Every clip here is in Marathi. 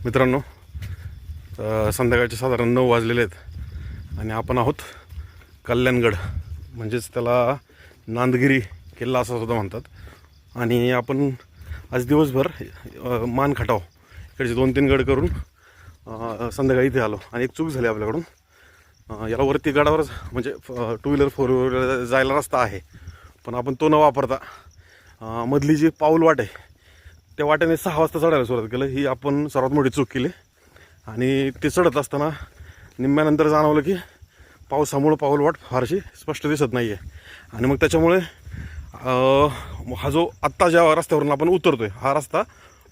मित्रांनो, संध्याकाळचे साधारण 9 वाजलेले आहेत आणि आपण आहोत कल्याणगड, म्हणजेच त्याला नांदगिरी किल्ला असं सुद्धा म्हणतात. आणि आपण आज दिवसभर मानखटाव इकडचे 2-3 गड करून संध्याकाळी इथे आलो. आणि एक चूक झाली आपल्याकडून. याला वरती गडावरच म्हणजे 2 व्हीलर 4 व्हीलर जायला रस्ता आहे, पण आपण तो न वापरता मधली जी पाऊल वाट आहे त्या वाट्याने 6 वाजता चढायला सुरुवात केलं. ही आपण सर्वात मोठी चूक केली. आणि ते चढत असताना निम्म्यानंतर जाणवलं की पावसामुळं पाऊल वाट फारशी स्पष्ट दिसत नाही आहे. आणि मग त्याच्यामुळे हा जो आत्ता ज्या रस्त्यावरून आपण उतरतो आहे हा रस्ता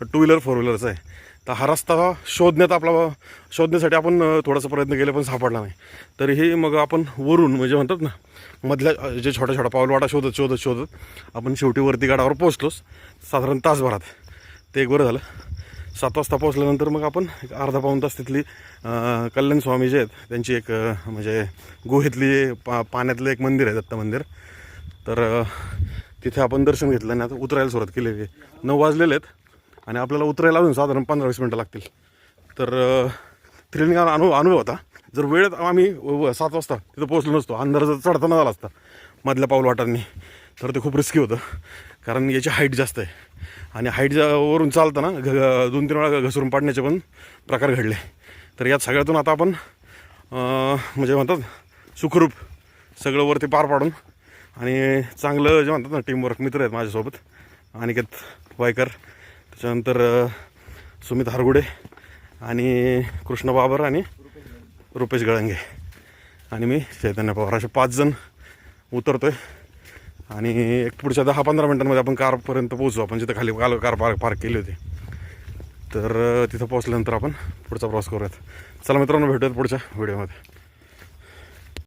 2 व्हीलर 4 व्हीलरचा आहे. तर हा रस्ता शोधण्यासाठी आपण थोडासा प्रयत्न केला पण सापडला नाही. तरीही मग आपण वरून म्हणजे म्हणतात ना मधल्या जे छोट्या छोट्या पाऊलवाटा शोधत आपण शेवटी वरती गडावर पोहोचलोच साधारण तासभरात. ते एक बरं झालं. 7 वाजता पोहोचल्यानंतर मग आपण एक अर्धा पाऊण तास तिथली कल्याण स्वामी जे आहेत त्यांची एक म्हणजे गुहेतली पाण्यातलं एक मंदिर आहे, दत्त मंदिर. तर तिथे आपण दर्शन घेतलं आणि आता उतरायला सुरुवात केली. 9 वाजलेले आहेत आणि आपल्याला उतरायला अजून साधारण 15-20 मिनटं लागतील. तर थ्रिलिंग अनुभव होता. जर वेळेत आम्ही 7 वाजता तिथं पोहोचलो नसतो, अंधार जर चढताना झाला असता मधल्या पाऊलवाटांनी, तर ते खूप रिस्की होतं. कारण याची हाईट जास्त आहे आणि हाईटवरून चालताना 2-3 वेळा घसरून पाडण्याचे पण प्रकार घडले. तर यात सगळ्यातून आता आपण म्हणजे म्हणतात सुखरूप सगळं वरती पार पाडून आणि चांगलं जे म्हणतात ना टीमवर्क, मित्र आहेत माझ्यासोबत, अनिकेत वायकर, त्याच्यानंतर सुमित हारगुडे आणि कृष्ण बाबर आणि रुपेश गळंगे आणि मी चैतन्य पवार, असे 5 जण उतरतो आहे. आणि एक पुढच्या 10-15 मिनटांमध्ये आपण कारपर्यंत पोहोचू. आपण जिथं खाली कार पार्क केली होती. तर तिथं पोहोचल्यानंतर आपण पुढचा प्रवास करूयात. चला मित्रांनो, भेटूयात पुढच्या व्हिडिओमध्ये.